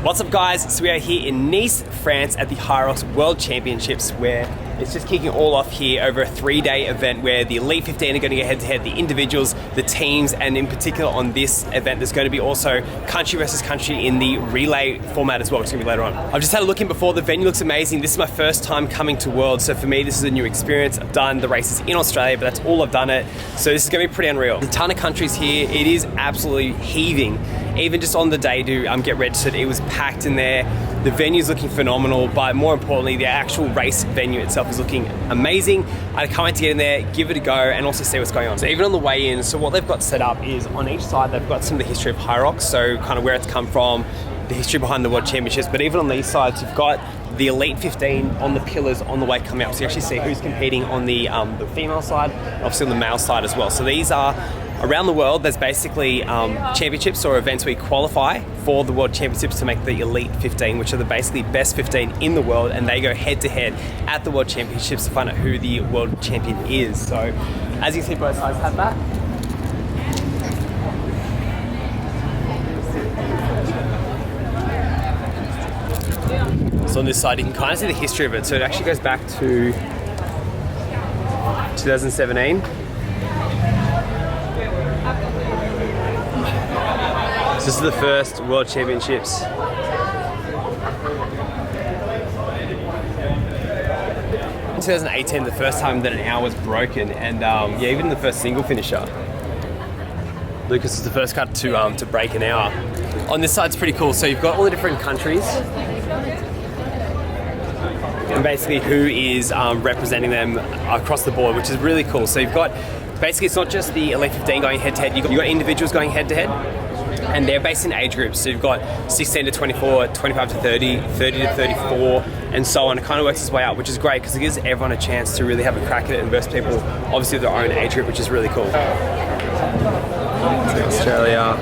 What's up guys, so we are here in Nice, France at the HYROX World Championships where it's just kicking all off here over a 3-day event where the Elite 15 are going to go head to head, the individuals, the teams, and in particular on this event there's going to be also country versus country in the relay format as well, which is going to be later on. I've just had a look in before, the venue looks amazing. This is my first time coming to Worlds, so for me this is a new experience. I've done the races in Australia, but that's all I've done it, so this is going to be pretty unreal. There's a ton of countries here, it is absolutely heaving. Even just on the day to get registered, it was packed in there. The venue's looking phenomenal, but more importantly, the actual race venue itself is looking amazing. I can't wait to get in there, give it a go, and also see what's going on. So even on the way in, so what they've got set up is on each side, they've got some of the history of HYROX, so kind of where it's come from, the history behind the World Championships, but even on these sides, you've got the Elite 15 on the pillars on the way coming up. So you actually see who's competing on the female side, obviously on the male side as well. So these are around the world, there's basically championships or events where you qualify for the World Championships to make the Elite 15, which are the basically best 15 in the world, and they go head to head at the World Championships to find out who the world champion is. So as you can see, both sides have that. So on this side, you can kind of see the history of it. So it actually goes back to 2017. This is the first World Championships. In 2018, the first time that an hour was broken, and yeah, even the first single finisher. Lucas is the first guy to break an hour. On this side, it's pretty cool. So you've got all the different countries, and basically who is representing them across the board, which is really cool. So you've got, basically it's not just the Elite 15 going head to head, you've got individuals going head to head, and they're based in age groups. So you've got 16 to 24, 25 to 30, 30 to 34, and so on. It kind of works its way out, which is great because it gives everyone a chance to really have a crack at it and versus people, obviously with their own age group, which is really cool. So Australia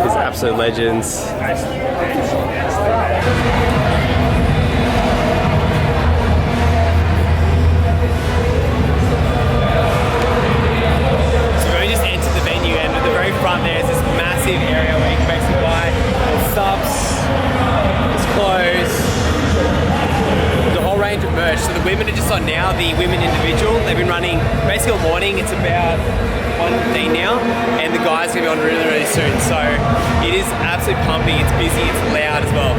is absolute legends. Front there is this massive area where you can basically buy subs, there's clothes, there's a whole range of merch. So the women are just on now, the women individual, they've been running basically all morning, it's about 1:15 now, and the guys are going to be on really, really soon. So it is absolutely pumping, it's busy, it's loud as well.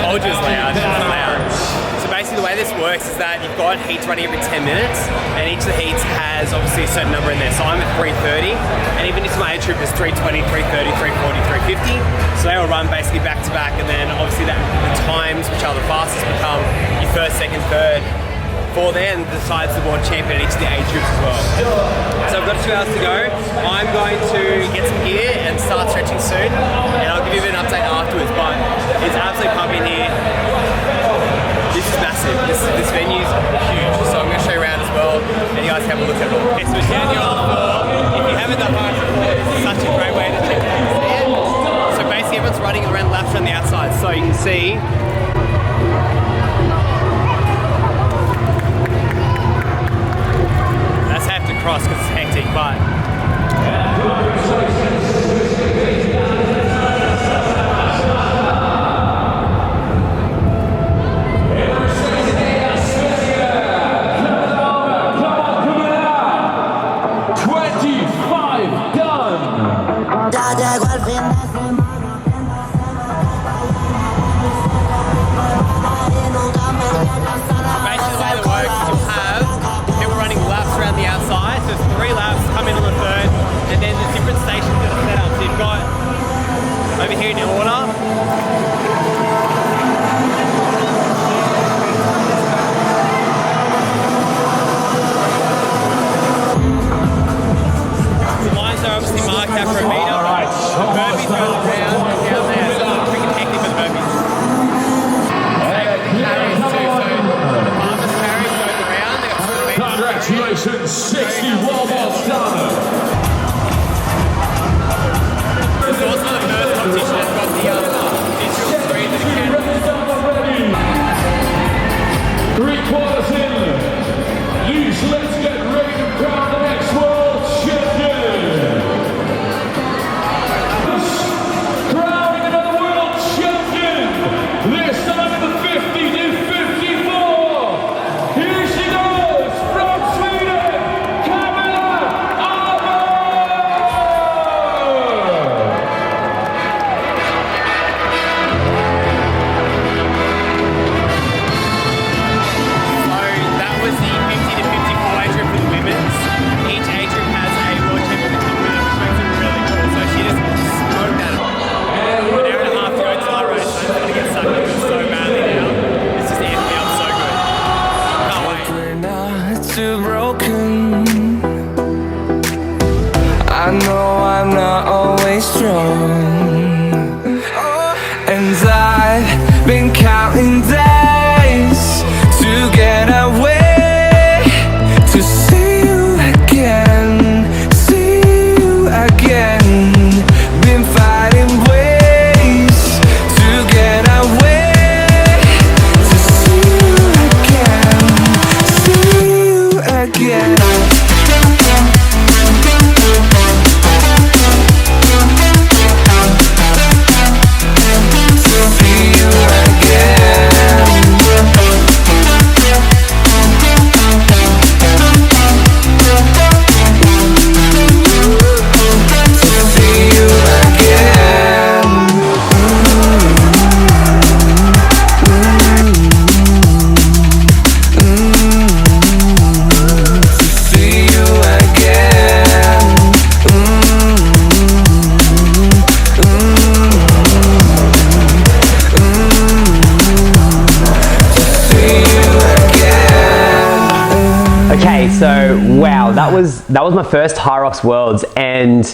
Told you it's loud, it's loud. So basically the way this works is that you've got heats running every 10 minutes, and each of the heats has obviously a certain number in there. So I'm at 330, and even if my age group is 320, 330, 340, 350. So they all run basically back to back, and then obviously the times, which are the fastest, become your first, second, third. For then decides the world champion in each of the age groups as well. So I've got 2 hours to go. I'm going to get some gear and start stretching soon, and I'll give you an update afterwards, but it's absolutely pumping here. This is massive. This venue's huge, so I'm going to show you around as well, and you guys have a look at it all. Okay, so we're down here on the floor. If you haven't done HYROX before, this is such a great way to check things there. So basically everyone's running around laps around the outside, so you can see cross because it's hectic, but over here in your order. The lines are obviously marked out for a meter. Burpee goes around and down there, so it's freaking hectic with burpees. Same with the carries too, so the farmers carries goes around, they got 4 meters. Congratulations, 60 wall ball starter. It's awesome. strong. And I've been counting days to get away, to see you again, see you again. Been fighting ways to get away, to see you again, see you again. Okay, so wow, that was my first HYROX Worlds, and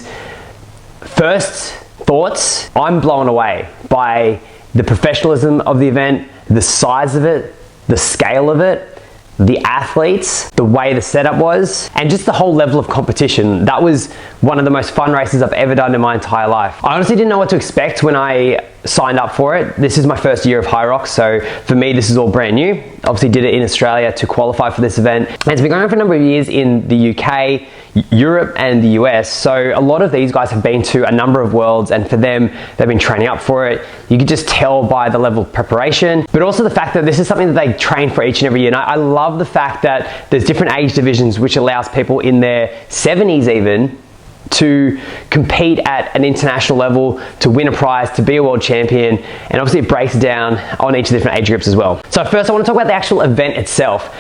first thoughts, I'm blown away by the professionalism of the event, the size of it, the scale of it, the athletes, the way the setup was, and just the whole level of competition. That was one of the most fun races I've ever done in my entire life. I honestly didn't know what to expect when I signed up for it. This is my first year of HYROX, so for me this is all brand new. Obviously did it in Australia to qualify for this event. And it's been going on for a number of years in the UK, Europe and the US. So a lot of these guys have been to a number of worlds, and for them, they've been training up for it. You can just tell by the level of preparation, but also the fact that this is something that they train for each and every year. And I love the fact that there's different age divisions, which allows people in their 70s even to compete at an international level, to win a prize, to be a world champion, and obviously it breaks down on each of the different age groups as well. So first I want to talk about the actual event itself.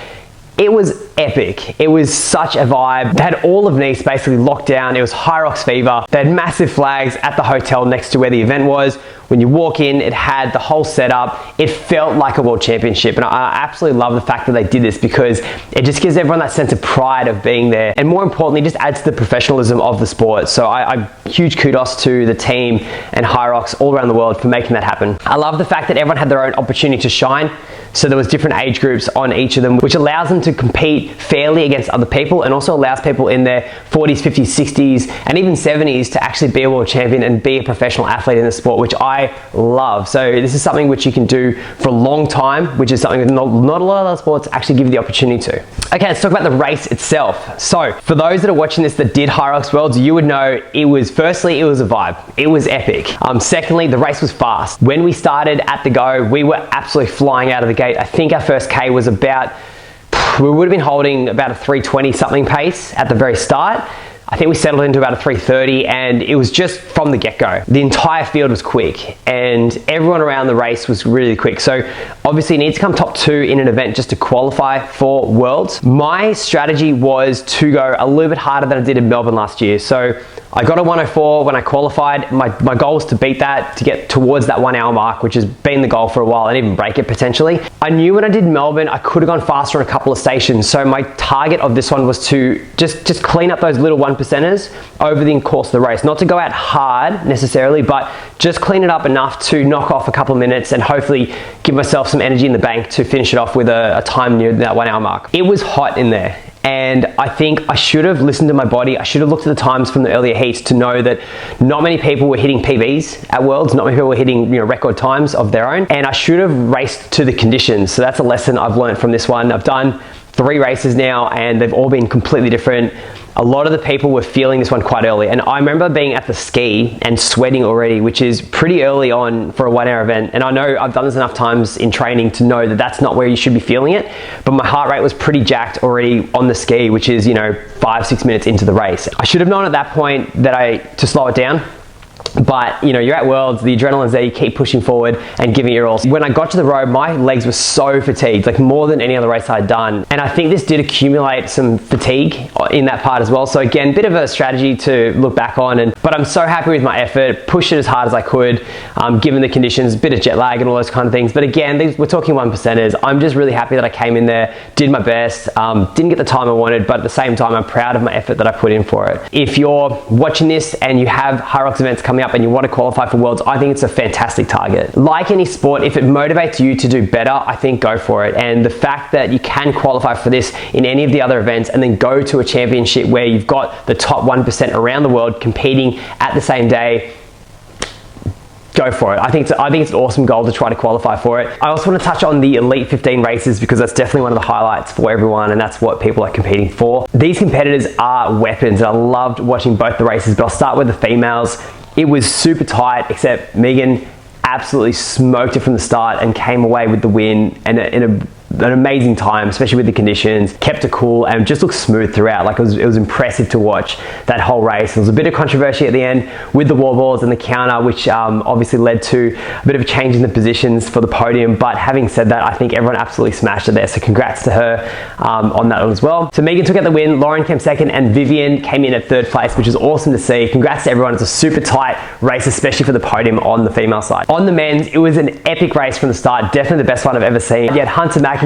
It was epic. It was such a vibe. They had all of Nice basically locked down. It was HYROX fever. They had massive flags at the hotel next to where the event was. When you walk in, it had the whole setup. It felt like a world championship, and I absolutely love the fact that they did this, because it just gives everyone that sense of pride of being there, and more importantly, just adds to the professionalism of the sport. So I huge kudos to the team and HYROX all around the world for making that happen. I love the fact that everyone had their own opportunity to shine. So there was different age groups on each of them, which allows them to compete fairly against other people, and also allows people in their 40s, 50s, 60s, and even 70s to actually be a world champion and be a professional athlete in the sport, which I love. So this is something which you can do for a long time, which is something that not a lot of other sports actually give you the opportunity to. Okay, let's talk about the race itself. So for those that are watching this that did HYROX Worlds, you would know it was, firstly, it was a vibe. It was epic. Secondly, the race was fast. When we started at the go, we were absolutely flying out of the gate. I think our first K was about, we would have been holding about a 320 something pace at the very start. I think we settled into about a 330, and it was just from the get-go. The entire field was quick, and everyone around the race was really quick. So obviously you need to come top 2 in an event just to qualify for Worlds. My strategy was to go a little bit harder than I did in Melbourne last year. So I got a 104 when I qualified. My goal was to beat that, to get towards that 1 hour mark, which has been the goal for a while, and even break it potentially. I knew when I did Melbourne, I could have gone faster on a couple of stations. So my target of this one was to just clean up those little 1%ers over the course of the race. Not to go out hard necessarily, but just clean it up enough to knock off a couple of minutes and hopefully give myself some energy in the bank to finish it off with a time near that 1 hour mark. It was hot in there, and I think I should have listened to my body. I should have looked at the times from the earlier heats to know that not many people were hitting PBs at Worlds, not many people were hitting record times of their own, and I should have raced to the conditions. So that's a lesson I've learned from this one. I've done 3 races now, and they've all been completely different. A lot of the people were feeling this one quite early, and I remember being at the ski and sweating already, which is pretty early on for a 1 hour event. And I know I've done this enough times in training to know that that's not where you should be feeling it, but my heart rate was pretty jacked already on the ski, which is 5-6 minutes into the race. I should have known at that point that to slow it down. But you're at Worlds, the adrenaline's there, you keep pushing forward and giving it your all. When I got to the road, my legs were so fatigued, like more than any other race I'd done. And I think this did accumulate some fatigue in that part as well. So again, bit of a strategy to look back on, but I'm so happy with my effort, pushed it as hard as I could, given the conditions, a bit of jet lag and all those kind of things. But again, we're talking 1%ers. I'm just really happy that I came in there, did my best, didn't get the time I wanted, but at the same time, I'm proud of my effort that I put in for it. If you're watching this and you have HYROX events coming up up and you want to qualify for Worlds, I think it's a fantastic target. Like any sport, if it motivates you to do better, I think go for it. And the fact that you can qualify for this in any of the other events and then go to a championship where you've got the top 1% around the world competing at the same day, go for it. I think it's an awesome goal to try to qualify for it. I also want to touch on the Elite 15 races because that's definitely one of the highlights for everyone, and that's what people are competing for. These competitors are weapons, and I loved watching both the races, but I'll start with the females. It was super tight, except Megan absolutely smoked it from the start and came away with the win, and in an amazing time, especially with the conditions, kept it cool and just looked smooth throughout. Like it was impressive to watch that whole race. There was a bit of controversy at the end with the wall balls and the counter, which obviously led to a bit of a change in the positions for the podium. But having said that, I think everyone absolutely smashed it there. So congrats to her on that one as well. So Megan took out the win, Lauren came second, and Vivian came in at third place, which is awesome to see. Congrats to everyone. It's a super tight race, especially for the podium on the female side. On the men's, it was an epic race from the start. Definitely the best one I've ever seen. You had Hunter McIntyre,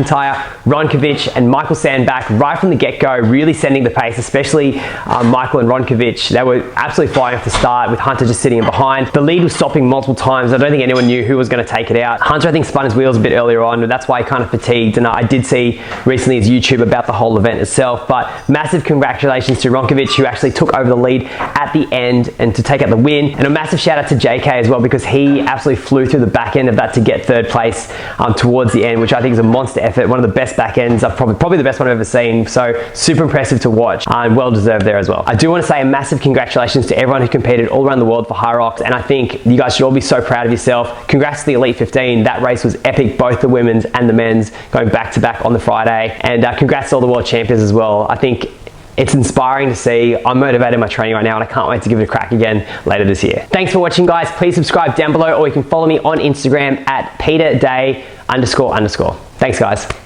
Ronkovic, and Michael Sandbag right from the get-go, really setting the pace, especially Michael and Ronkovic. They were absolutely flying off the start, with Hunter just sitting in behind. The lead was stopping multiple times. I don't think anyone knew who was going to take it out. Hunter, I think, spun his wheels a bit earlier on, and that's why he kind of fatigued. And I did see recently his YouTube about the whole event itself. But massive congratulations to Ronkovic, who actually took over the lead at the end and to take out the win. And a massive shout out to JK as well, because he absolutely flew through the back end of that to get third place towards the end, which I think is a monster effort. One of the best back ends, probably the best one I've ever seen. So super impressive to watch and well deserved there as well. I do want to say a massive congratulations to everyone who competed all around the world for HYROX, and I think you guys should all be so proud of yourself. Congrats to the Elite 15. That race was epic, both the women's and the men's, going back to back on the Friday. And congrats to all the world champions as well. I think it's inspiring to see. I'm motivated in my training right now, and I can't wait to give it a crack again later this year. Thanks for watching, guys. Please subscribe down below, or you can follow me on Instagram at peterday__. Thanks, guys.